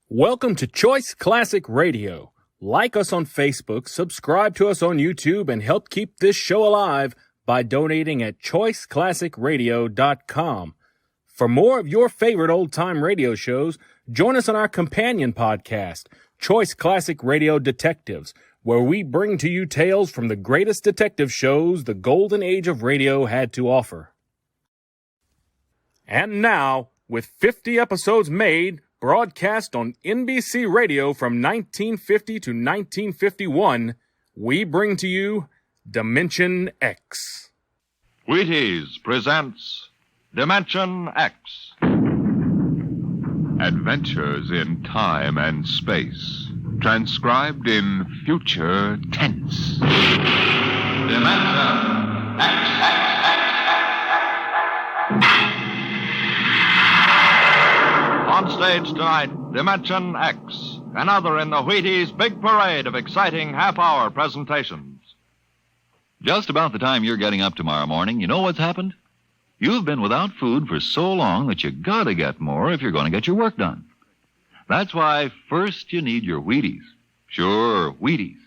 Welcome to Choice Classic Radio. Like us on Facebook, subscribe to us on YouTube, and help keep this show alive by donating at choiceclassicradio.com. For more of your favorite old-time radio shows, join us on our companion podcast, Choice Classic Radio Detectives, where we bring to you tales from the greatest detective shows the golden age of radio had to offer. And now, with 50 episodes made, broadcast on NBC Radio from 1950 to 1951, we bring to you Dimension X. Wheaties presents Dimension X. Adventures in time and space, transcribed in future tense. Dimension X. On stage tonight, Dimension X, another in the Wheaties' big parade of exciting half-hour presentations. Just about the time you're getting up tomorrow morning, you know what's happened? You've been without food for so long that you gotta get more if you're going to get your work done. That's why first you need your Wheaties. Sure, Wheaties.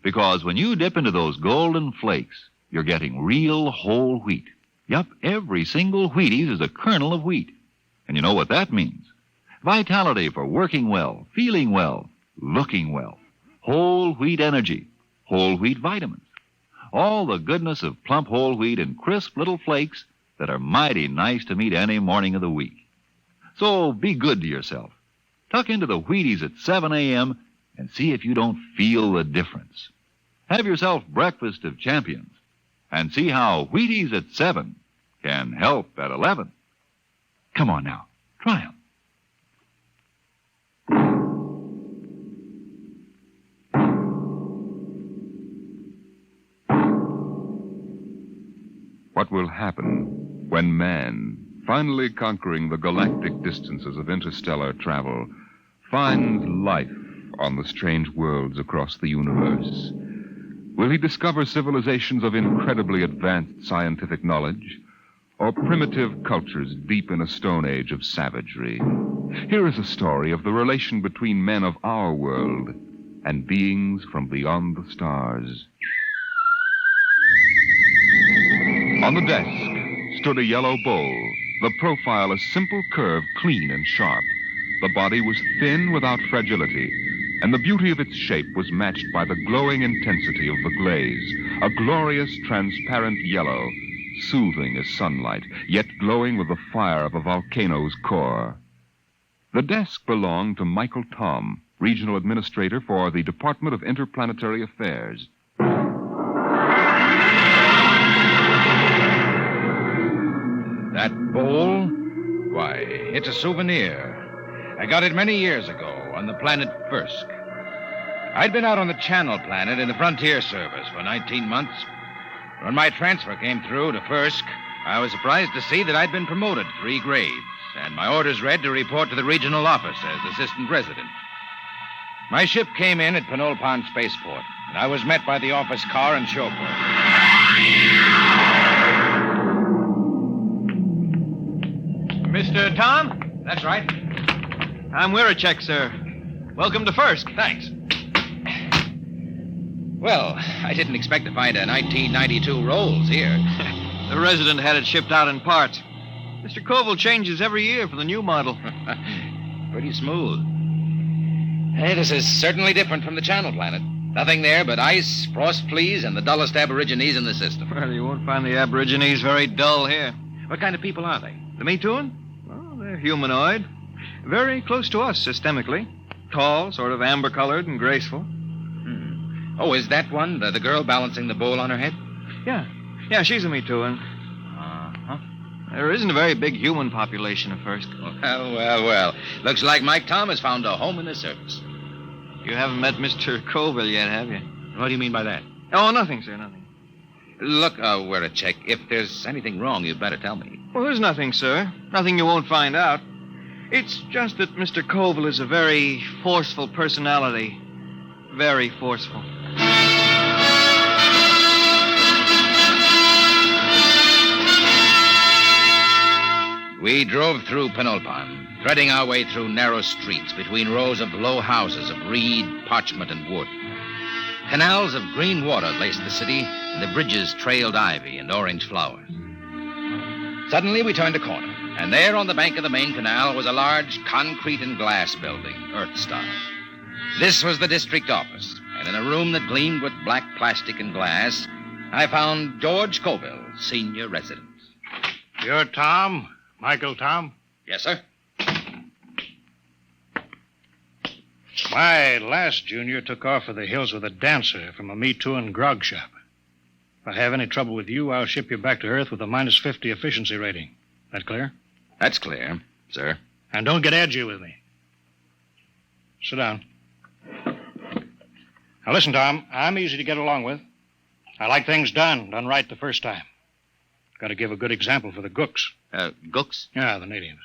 Because when you dip into those golden flakes, you're getting real whole wheat. Yup, every single Wheaties is a kernel of wheat. And you know what that means? Vitality for working well, feeling well, looking well. Whole wheat energy, whole wheat vitamins. All the goodness of plump whole wheat in crisp little flakes that are mighty nice to meet any morning of the week. So be good to yourself. Tuck into the Wheaties at 7 a.m. and see if you don't feel the difference. Have yourself breakfast of champions and see how Wheaties at 7 can help at 11. Come on now, try 'em. What will happen when man, finally conquering the galactic distances of interstellar travel, finds life on the strange worlds across the universe? Will he discover civilizations of incredibly advanced scientific knowledge, or primitive cultures deep in a stone age of savagery? Here is a story of the relation between men of our world and beings from beyond the stars. On the desk stood a yellow bowl, the profile a simple curve, clean and sharp. The body was thin without fragility, and the beauty of its shape was matched by the glowing intensity of the glaze, a glorious transparent yellow, soothing as sunlight, yet glowing with the fire of a volcano's core. The desk belonged to Michael Tom, Regional Administrator for the Department of Interplanetary Affairs. That bowl? Why, it's a souvenir. I got it many years ago on the planet Firsk. I'd been out on the Channel Planet in the Frontier Service for 19 months. When my transfer came through to Firsk, I was surprised to see that I'd been promoted 3 grades, and my orders read to report to the regional office as assistant resident. My ship came in at Pinole Pond Spaceport, and I was met by the office car and chauffeur. Mr. Tom? That's right. I'm Wirachek, sir. Welcome to Firsk. Thanks. Well, I didn't expect to find a 1992 Rolls here. The resident had it shipped out in parts. Mr. Koval changes every year for the new model. Pretty smooth. Hey, this is certainly different from the Channel Planet. Nothing there but ice, frost fleas, and the dullest aborigines in the system. Well, you won't find the aborigines very dull here. What kind of people are they? The Mituan? Well, they're humanoid. Very close to us systemically. Tall, sort of amber-colored and graceful. Oh, is that one, the girl balancing the bowl on her head? Yeah, she's a Mituan. Uh-huh. There isn't a very big human population at Firsk. Well. Looks like Mike Tom has found a home in the service. You haven't met Mr. Koval yet, have you? What do you mean by that? Oh, nothing, sir, nothing. Look, Wirachek, if there's anything wrong, you'd better tell me. Well, there's nothing, sir. Nothing you won't find out. It's just that Mr. Koval is a very forceful personality. Very forceful. We drove through Penulpan, threading our way through narrow streets between rows of low houses of reed, parchment, and wood. Canals of green water laced the city, and the bridges trailed ivy and orange flowers. Suddenly, we turned a corner, and there on the bank of the main canal was a large concrete and glass building, Earth-style. This was the district office, and in a room that gleamed with black plastic and glass, I found George Colville, senior resident. You're Tom? Michael Tom? Yes, sir. My last junior took off for the hills with a dancer from a Me Too and grog shop. If I have any trouble with you, I'll ship you back to Earth with a minus 50 efficiency rating. That clear? That's clear, sir. And don't get edgy with me. Sit down. Now listen, Tom, I'm easy to get along with. I like things done right the first time. Got to give a good example for the gooks. Gooks? Yeah, the natives.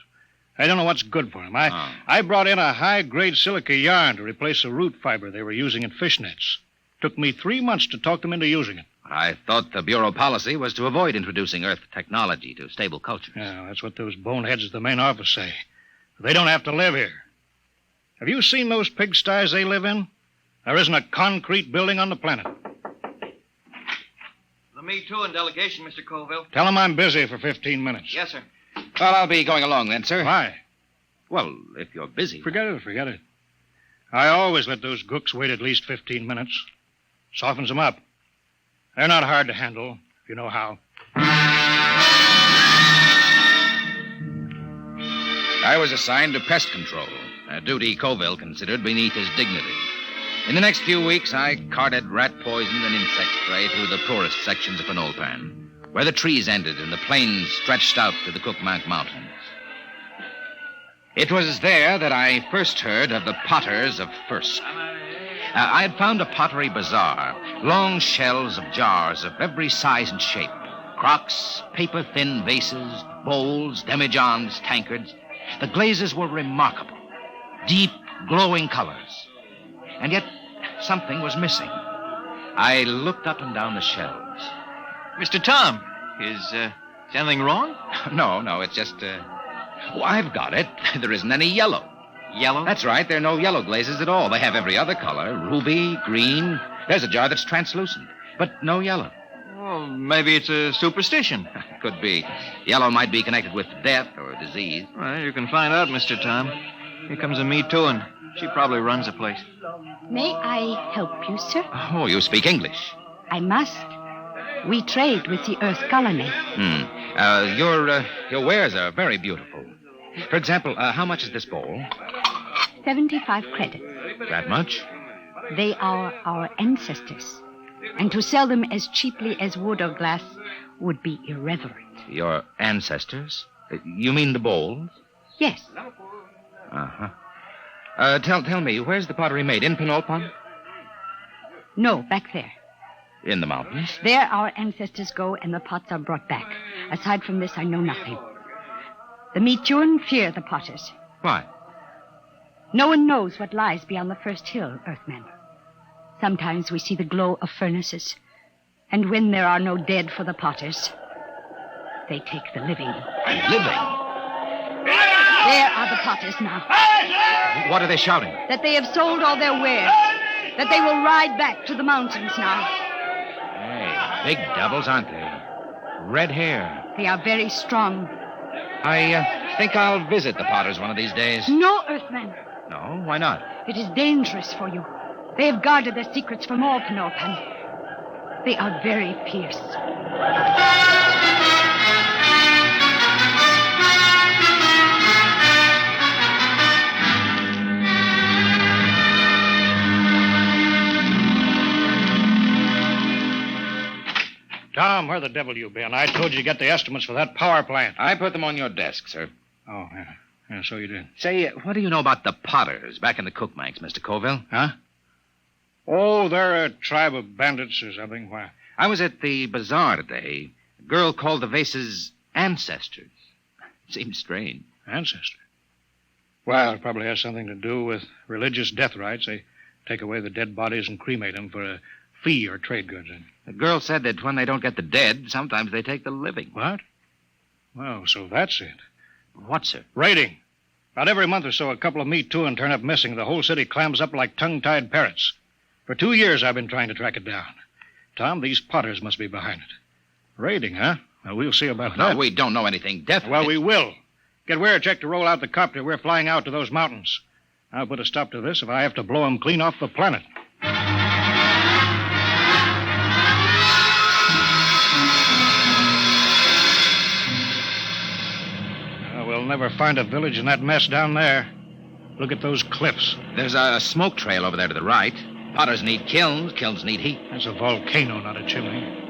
I don't know what's good for them. I brought in a high-grade silica yarn to replace the root fiber they were using in fishnets. Took me 3 months to talk them into using it. I thought the Bureau policy was to avoid introducing Earth technology to stable cultures. Yeah, that's what those boneheads at the main office say. They don't have to live here. Have you seen those pigsties they live in? There isn't a concrete building on the planet. The Me Too and delegation, Mr. Colville. Tell them I'm busy for 15 minutes. Yes, sir. Well, I'll be going along then, sir. Why? Well, if you're busy. Forget it. I always let those gooks wait at least 15 minutes. Softens them up. They're not hard to handle, if you know how. I was assigned to pest control, a duty Colville considered beneath his dignity. In the next few weeks, I carted rat poison and insect spray through the poorest sections of Penulpan, where the trees ended and the plains stretched out to the Cookmank Mountains. It was there that I first heard of the potters of Firsk. I had found a pottery bazaar, long shelves of jars of every size and shape, crocks, paper-thin vases, bowls, demijohns, tankards. The glazes were remarkable, deep, glowing colors. And yet, something was missing. I looked up and down the shelves. Mr. Tom, is anything wrong? No, it's just, Oh, I've got it. There isn't any yellow. Yellow? That's right. There are no yellow glazes at all. They have every other color. Ruby, green. There's a jar that's translucent, but no yellow. Well, maybe it's a superstition. Could be. Yellow might be connected with death or disease. Well, you can find out, Mr. Tom. Here comes a Me Too, and she probably runs the place. May I help you, sir? Oh, you speak English. I must. We trade with the Earth colony. Your wares are very beautiful. For example, how much is this bowl? 75 credits. That much? They are our ancestors. And to sell them as cheaply as wood or glass would be irreverent. Your ancestors? You mean the bowls? Yes. Uh-huh. Tell me, where's the pottery made? In Penulpan? No, back there. In the mountains? There our ancestors go and the pots are brought back. Aside from this, I know nothing. The Metuan fear the potters. Why? No one knows what lies beyond the first hill, Earthmen. Sometimes we see the glow of furnaces. And when there are no dead for the potters, they take the living. Living? There are the potters now. What are they shouting? That they have sold all their wares. That they will ride back to the mountains now. Hey, big devils, aren't they? Red hair. They are very strong. I think I'll visit the potters one of these days. No, Earthmen. No? Why not? It is dangerous for you. They have guarded their secrets from all Penulpan. They are very fierce. Tom, where the devil you been? I told you to get the estimates for that power plant. I put them on your desk, sir. Oh, yeah. Yeah, so you did. Say, what do you know about the potters back in the Cookmanks, Mr. Colville? Huh? Oh, they're a tribe of bandits or something. Why? I was at the bazaar today. A girl called the vases ancestors. Seems strange. Ancestor? Well, it probably has something to do with religious death rites. They take away the dead bodies and cremate them for a fee or trade goods. The girl said that when they don't get the dead, sometimes they take the living. What? Well, so that's it. What, sir? Raiding. About every month or so, a couple of Me Too and turn up missing. The whole city clams up like tongue-tied parrots. For 2 years, I've been trying to track it down. Tom, these Potters must be behind it. Raiding, huh? Well, we'll see about that. No, we don't know anything definite. Well, we will. Get Weircheck to roll out the copter. We're flying out to those mountains. I'll put a stop to this if I have to blow them clean off the planet. We'll never find a village in that mess down there. Look at those cliffs. There's a smoke trail over there to the right. Potters need kilns. Kilns need heat. That's a volcano, not a chimney.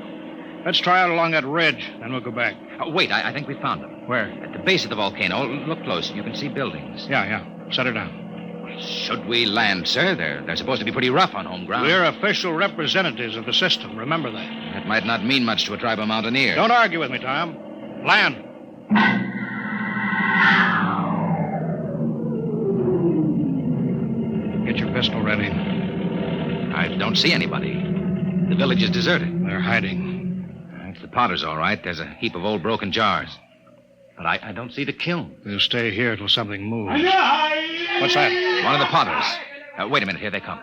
Let's try out along that ridge, then we'll go back. Oh, wait, I think we found them. Where? At the base of the volcano. Look close. You can see buildings. Yeah. Set her down. Should we land, sir? They're supposed to be pretty rough on home ground. We're official representatives of the system. Remember that. That might not mean much to a tribe of mountaineers. Don't argue with me, Tom. Land. Get your pistol ready. I don't see anybody. The village is deserted. They're hiding. It's the Potters, all right. There's a heap of old broken jars. But I don't see the kiln. We'll stay here till something moves. What's that? One of the Potters. Wait a minute. Here they come.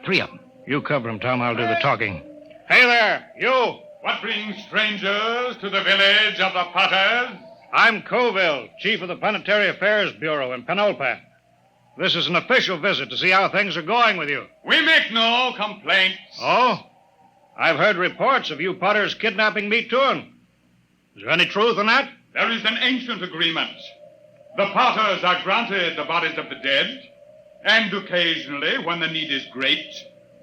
3 of them. You cover them, Tom. I'll do the talking. Hey there, you! What brings strangers to the village of the Potters? I'm Colville, chief of the Planetary Affairs Bureau in Penulpan. This is an official visit to see how things are going with you. We make no complaints. Oh? I've heard reports of you Potters kidnapping Me Too. Is there any truth in that? There is an ancient agreement. The Potters are granted the bodies of the dead, and occasionally, when the need is great,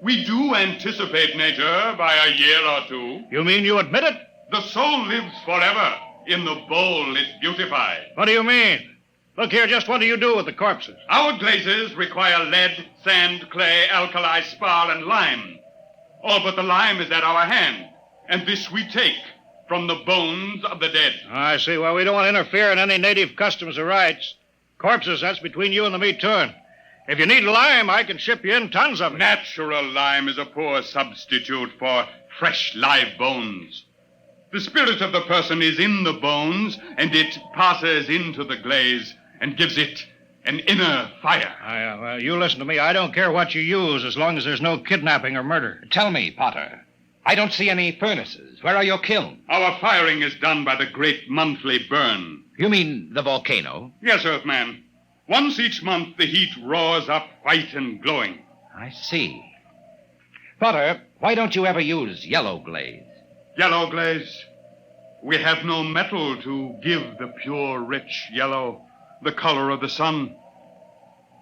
we do anticipate nature by a year or 2. You mean you admit it? The soul lives forever. In the bowl it's beautified. What do you mean? Look here, just what do you do with the corpses? Our glazes require lead, sand, clay, alkali, spar, and lime. All but the lime is at our hand, and this we take from the bones of the dead. I see. Well, we don't want to interfere in any native customs or rights. Corpses, that's between you and the Me Too. If you need lime, I can ship you in tons of it. Natural lime is a poor substitute for fresh live bones. The spirit of the person is in the bones, and it passes into the glaze and gives it an inner fire. Well, you listen to me. I don't care what you use as long as there's no kidnapping or murder. Tell me, Potter. I don't see any furnaces. Where are your kilns? Our firing is done by the great monthly burn. You mean the volcano? Yes, Earthman. Once each month, the heat roars up white and glowing. I see. Potter, why don't you ever use yellow glaze? Yellow glaze? We have no metal to give the pure, rich yellow, the color of the sun.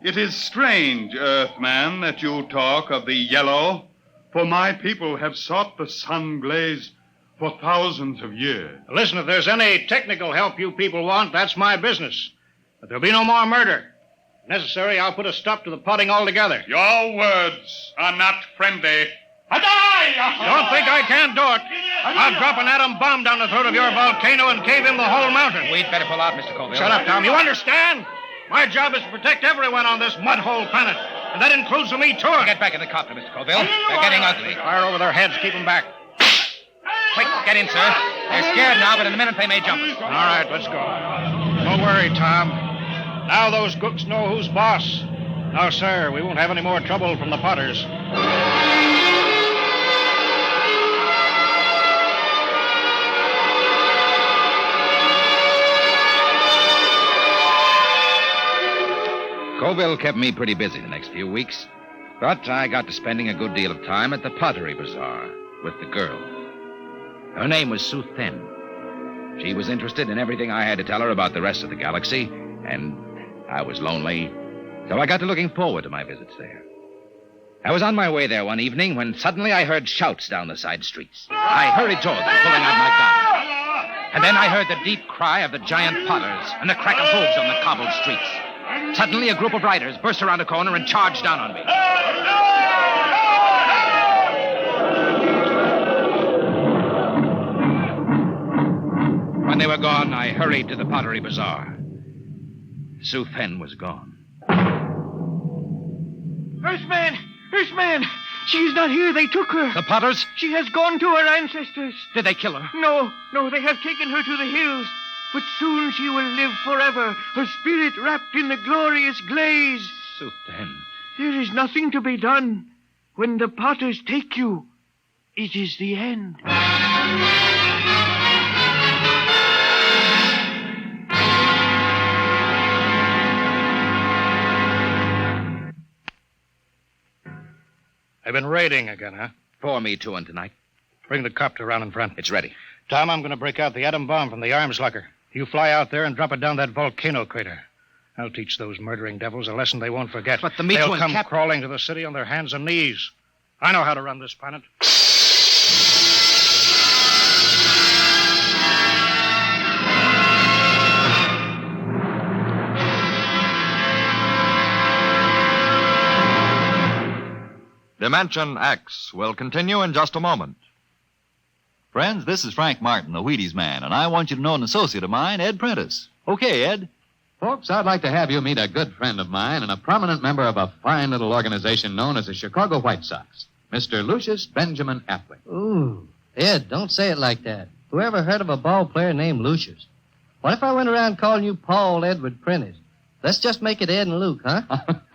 It is strange, Earthman, that you talk of the yellow, for my people have sought the sun glaze for thousands of years. Listen, if there's any technical help you people want, that's my business. But there'll be no more murder. If necessary, I'll put a stop to the potting altogether. Your words are not friendly. Don't think I can't do it. I'll drop an atom bomb down the throat of your volcano and cave in the whole mountain. We'd better pull out, Mr. Colville. Shut up, Tom. You understand? My job is to protect everyone on this mud-hole planet. And that includes the Me Too. Get back in the copter, Mr. Colville. They're getting ugly. Fire over their heads. Keep them back. Quick, get in, sir. They're scared now, but in a minute they may jump us. All right, let's go. Don't worry, Tom. Now those cooks know who's boss. No, sir, we won't have any more trouble from the Potters. Colville kept me pretty busy the next few weeks, but I got to spending a good deal of time at the pottery bazaar with the girl. Her name was Sue Thin. She was interested in everything I had to tell her about the rest of the galaxy, and I was lonely, so I got to looking forward to my visits there. I was on my way there one evening when suddenly I heard shouts down the side streets. I hurried toward them, pulling out my gun. And then I heard the deep cry of the giant Potters and the crack of hooves on the cobbled streets. Suddenly, a group of riders burst around a corner and charged down on me. When they were gone, I hurried to the pottery bazaar. Sue Fenn was gone. Earthman! She's not here. They took her. The Potters? She has gone to her ancestors. Did they kill her? No, they have taken her to the hills. but soon she will live forever, her spirit wrapped in the glorious glaze. So then, There is nothing to be done. When the potters take you, it is the end. They've been raiding again, huh? 4 Me Too and tonight. Bring the copter around in front. It's ready. Tom, I'm going to break out the atom bomb from the arms locker. You fly out there and drop it down that volcano crater. I'll teach those murdering devils a lesson they won't forget. But the Me Too They'll and come crawling to the city on their hands and knees. I know how to run this planet. Dimension X will continue in just a moment. Friends, this is Frank Martin, the Wheaties man, and I want you to know an associate of mine, Ed Prentice. Okay, Ed. Folks, I'd like to have you meet a good friend of mine and a prominent member of a fine little organization known as the Chicago White Sox, Mr. Lucius Benjamin Appling. Ooh, Ed, don't say it like that. Whoever heard of a ball player named Lucius? What if I went around calling you Paul Edward Prentice? Let's just make it Ed and Luke, huh?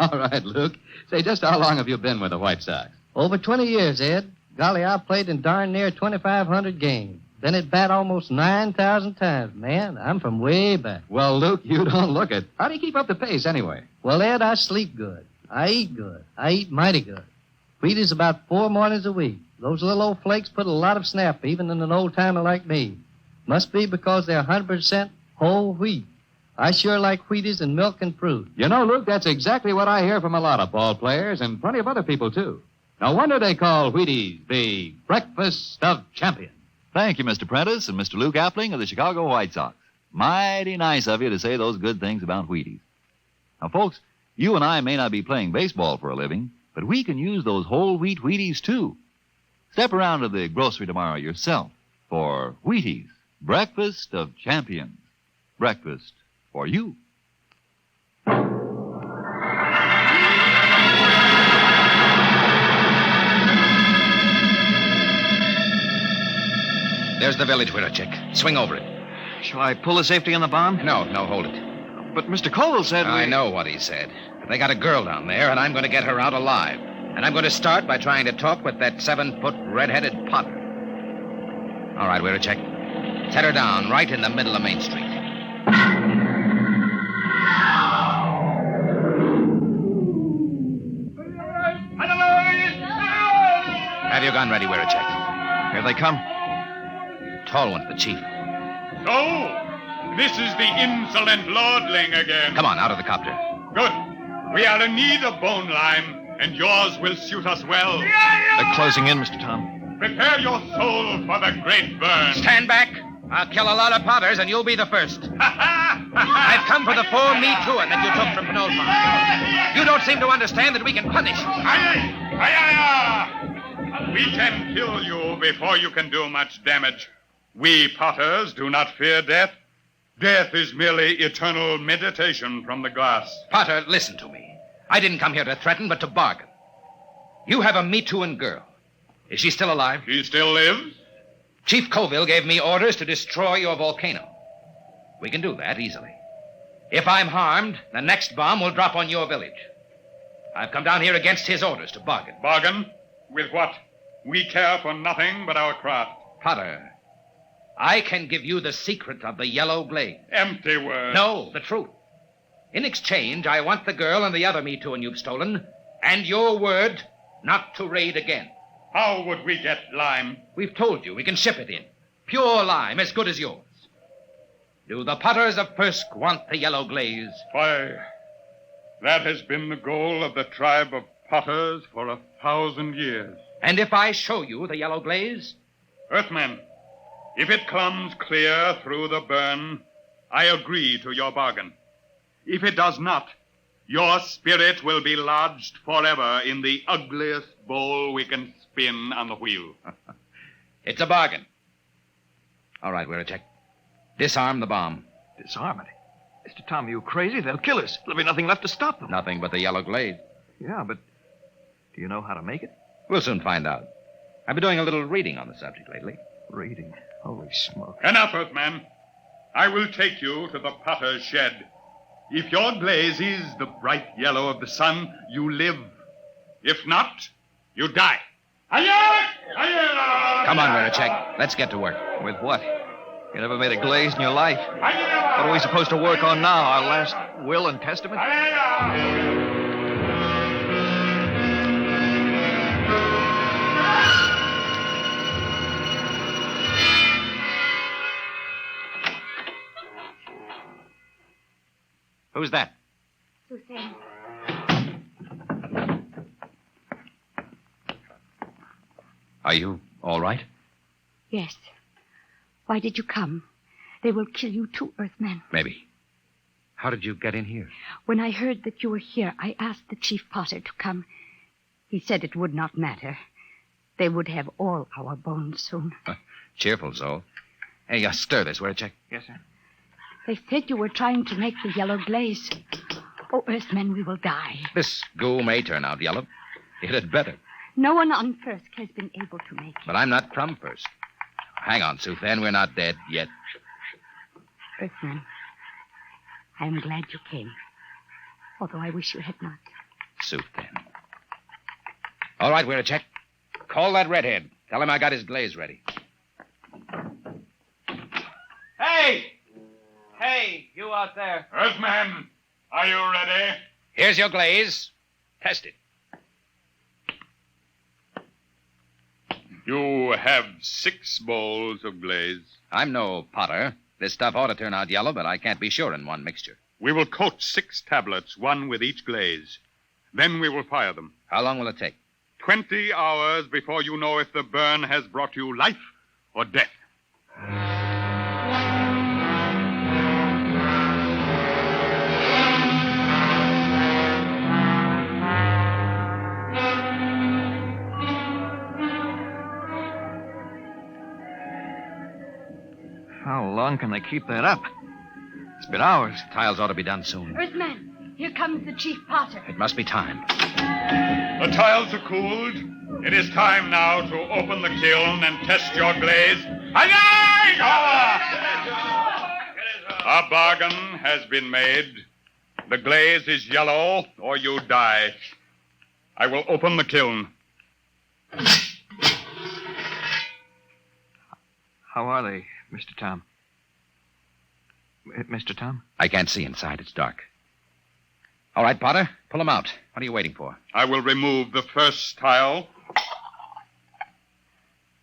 All right, Luke. Say, just how long have you been with the White Sox? Over 20 years, Ed. Golly, I played in darn near 2,500 games. Been at bat almost 9,000 times. Man, I'm from way back. Well, Luke, you don't look it. How do you keep up the pace anyway? Well, Ed, I sleep good. I eat good. I eat mighty good. Wheaties about 4 mornings a week. Those little old flakes put a lot of snap, even in an old-timer like me. Must be because they're 100% whole wheat. I sure like Wheaties and milk and fruit. You know, Luke, that's exactly what I hear from a lot of ball players and plenty of other people, too. No wonder they call Wheaties the breakfast of champions. Thank you, Mr. Prentice and Mr. Luke Appling of the Chicago White Sox. Mighty nice of you to say those good things about Wheaties. Now, folks, you and I may not be playing baseball for a living, but we can use those whole wheat Wheaties, too. Step around to the grocery tomorrow yourself for Wheaties, breakfast of champions. Breakfast for you. There's the village window, Chick. Swing over it. Shall I pull the safety on the bomb? No, hold it. But Mr. Colville said I know what he said. But they got a girl down there, and I'm going to get her out alive. And I'm going to start by trying to talk with that 7-foot red-headed Potter. All right, we're a check. Set her down right in the middle of Main Street. Have your gun ready, we're a check. Here they come. Tall one's the chief. So, this is the insolent lordling again. Come on, out of the copter. Good. We are in need of bone lime, and yours will suit us well. They're closing in, Mr. Tom. Prepare your soul for the great burn. Stand back. I'll kill a lot of Potters, and you'll be the first. I've come for the 4 Me Too that you took from Pinole Farm. You don't seem to understand that we can punish you. We can kill you before you can do much damage. We Potters do not fear death. Death is merely eternal meditation from the glass. Potter, listen to me. I didn't come here to threaten, but to bargain. You have a Me Too girl. Is she still alive? She still lives? Chief Colville gave me orders to destroy your volcano. We can do that easily. If I'm harmed, the next bomb will drop on your village. I've come down here against his orders to bargain. Bargain? With what? We care for nothing but our craft. Potter, I can give you the secret of the yellow glaze. Empty words. No, the truth. In exchange, I want the girl and the other Me Too you've stolen, and your word not to raid again. How would we get lime? We've told you we can ship it in. Pure lime, as good as yours. Do the Potters of Firsk want the yellow glaze? Why, that has been the goal of the tribe of Potters for 1,000 years. And if I show you the yellow glaze? Earthmen, if it comes clear through the burn, I agree to your bargain. If it does not, your spirit will be lodged forever in the ugliest bowl we can spin on the wheel. It's a bargain. All right, we're a check. Disarm the bomb. Disarm it? Mr. Tom, are you crazy? They'll kill us. There'll be nothing left to stop them. Nothing but the yellow glaze. Yeah, but do you know how to make it? We'll soon find out. I've been doing a little reading on the subject lately. Reading? Holy smoke. Enough, Earthman. I will take you to the potter's shed. If your glaze is the bright yellow of the sun, you live. If not, you die. Come on, Verichek. Let's get to work. With what? You never made a glaze in your life. What are we supposed to work on now? Our last will and testament? Who's that? Suspense. Are you all right? Yes. Why did you come? They will kill you too, Earthman. Maybe. How did you get in here? When I heard that you were here, I asked the chief potter to come. He said it would not matter. They would have all our bones soon. Cheerful, Zoe. Hey, stir this, Verichek. Yes, sir. They said you were trying to make the yellow glaze. Oh, Earthmen, we will die. This goo may turn out yellow. It had better. No one on Firsk has been able to make it. But I'm not from Firsk. Hang on, Suthan. We're not dead yet. Earthman, I am glad you came. Although I wish you had not. Suthan. All right, Verichek. Call that redhead. Tell him I got his glaze ready. Hey! Hey, you out there. Earthman, are you ready? Here's your glaze. Test it. You have 6 bowls of glaze. I'm no potter. This stuff ought to turn out yellow, but I can't be sure in one mixture. We will coat 6 tablets, one with each glaze. Then we will fire them. How long will it take? 20 hours before you know if the burn has brought you life or death. How long can they keep that up? It's been hours. Tiles ought to be done soon. Earthman, here comes the chief potter. It must be time. The tiles are cooled. It is time now to open the kiln and test your glaze. A bargain has been made. The glaze is yellow, or you die. I will open the kiln. How are they, Mr. Tom? Mr. Tom? I can't see inside. It's dark. All right, Potter, pull them out. What are you waiting for? I will remove the first tile.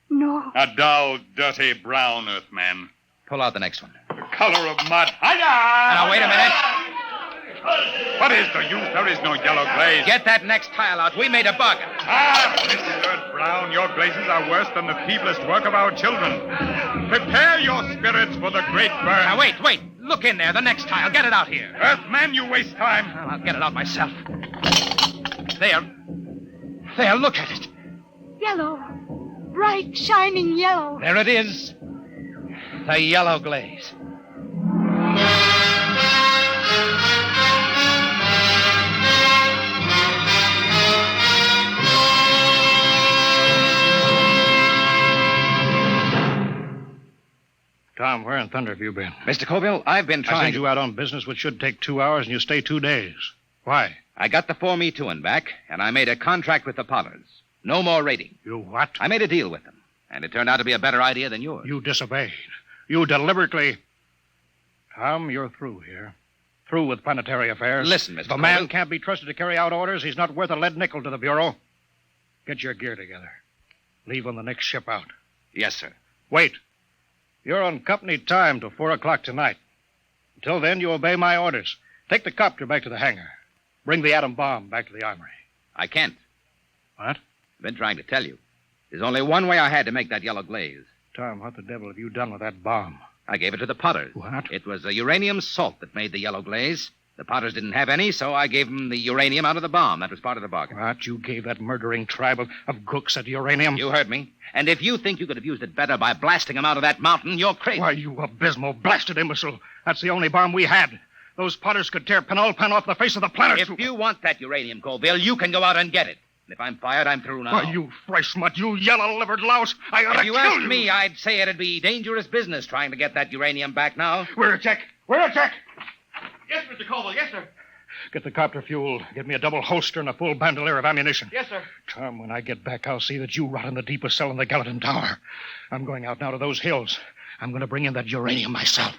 No. A dull, dirty brown, Earthman. Pull out the next one. The color of mud. Now, wait a minute. What is the use? There is no yellow glaze. Get that next tile out. We made a bargain. Mr. Brown, your glazes are worse than the feeblest work of our children. Prepare your spirits for the great burn. Now, wait. Look in there. The next tile. Get it out here. Earthman, you waste time. Well, I'll get it out myself. There. Look at it. Yellow. Bright, shining yellow. There it is. The yellow glaze. Tom, where in thunder have you been? Mr. Colville, I've been I trying sent you out on business which should take 2 hours, and you stay 2 days. Why? I got the 4-me-2 back, and I made a contract with the Potters. No more raiding. You what? I made a deal with them, and it turned out to be a better idea than yours. You disobeyed. You deliberately... Tom, you're through here. Through with planetary affairs. Listen, Mr. If a man Colville. can't be trusted to carry out orders, he's not worth a lead nickel to the Bureau. Get your gear together. Leave on the next ship out. Yes, sir. Wait. You're on company time till 4 o'clock tonight. Until then, you obey my orders. Take the copter back to the hangar. Bring the atom bomb back to the armory. I can't. What? I've been trying to tell you. There's only one way I had to make that yellow glaze. Tom, what the devil have you done with that bomb? I gave it to the Potters. What? It was the uranium salt that made the yellow glaze. The Potters didn't have any, so I gave them the uranium out of the bomb. That was part of the bargain. What? You gave that murdering tribe of gooks that uranium? You heard me. And if you think you could have used it better by blasting them out of that mountain, you're crazy. Why, you abysmal, blasted imbecile. That's the only bomb we had. Those Potters could tear Penol Pen off the face of the planet. If you want that uranium, Colville, you can go out and get it. If I'm fired, I'm through now. Why, you fresh mutt, you yellow-livered louse. I ought to If you kill asked you. me, I'd say it'd be dangerous business trying to get that uranium back now. Where a check? Where a check? Yes, Mr. Colville. Yes, sir. Get the copter fuel. Get me a double holster and a full bandolier of ammunition. Yes, sir. Tom, when I get back, I'll see that you rot in the deepest cell in the Gallatin Tower. I'm going out now to those hills. I'm going to bring in that uranium myself.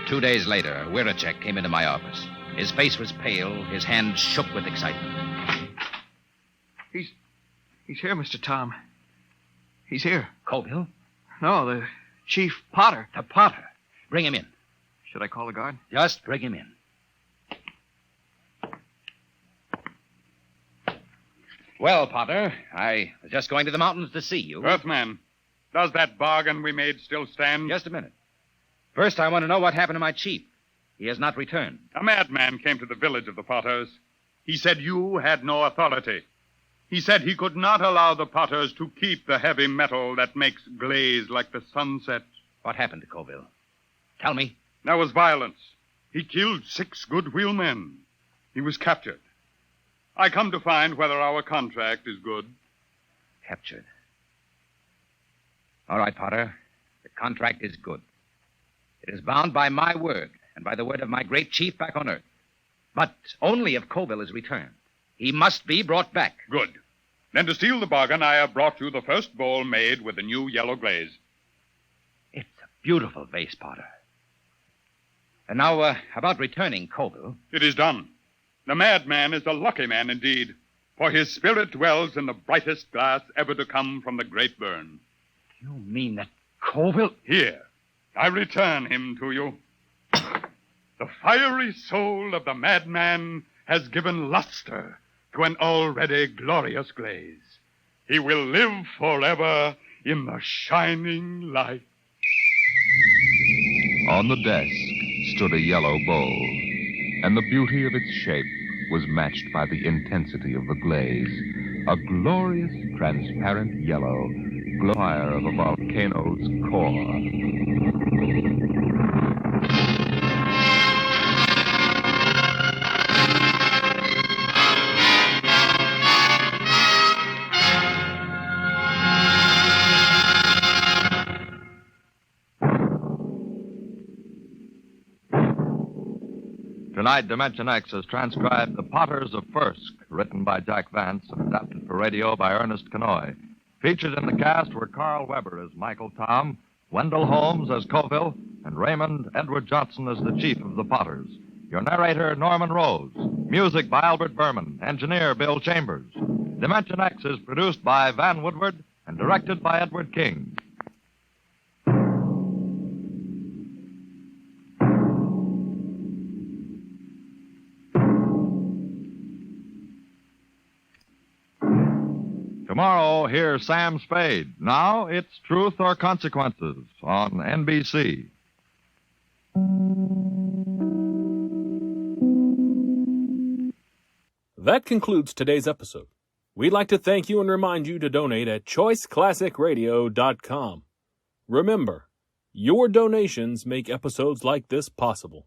2 days later, Wiracek came into my office. His face was pale, his hands shook with excitement. He's here, Mr. Tom. He's here. Colville? No, the Chief Potter. The Potter. Bring him in. Should I call the guard? Just bring him in. Well, Potter, I was just going to the mountains to see you. Earthman, does that bargain we made still stand? Just a minute. First, I want to know what happened to my chief. He has not returned. A madman came to the village of the Potters. He said you had no authority. He said he could not allow the Potters to keep the heavy metal that makes glaze like the sunset. What happened to Colville? Tell me. There was violence. He killed 6 good wheelmen. He was captured. I come to find whether our contract is good. Captured. All right, Potter. The contract is good. It is bound by my word and by the word of my great chief back on Earth. But only if Colville is returned. He must be brought back. Good. Then to seal the bargain, I have brought you the first bowl made with the new yellow glaze. It's a beautiful vase, Potter. And now, about returning Colville. It is done. The madman is a lucky man indeed, for his spirit dwells in the brightest glass ever to come from the great burn. You mean that Colville... Here, I return him to you. The fiery soul of the madman has given luster to an already glorious glaze. He will live forever in the shining light. On the desk stood a yellow bowl, and the beauty of its shape was matched by the intensity of the glaze. A glorious, transparent yellow, fire of a volcano's core. Tonight, Dimension X has transcribed The Potters of Firsk, written by Jack Vance and adapted for radio by Ernest Kenoy. Featured in the cast were Carl Weber as Michael Tom, Wendell Holmes as Colville, and Raymond Edward Johnson as the chief of the Potters. Your narrator, Norman Rose. Music by Albert Berman. Engineer, Bill Chambers. Dimension X is produced by Van Woodward and directed by Edward King. Tomorrow, hear Sam Spade. Now, it's Truth or Consequences on NBC. That concludes today's episode. We'd like to thank you and remind you to donate at choiceclassicradio.com. Remember, your donations make episodes like this possible.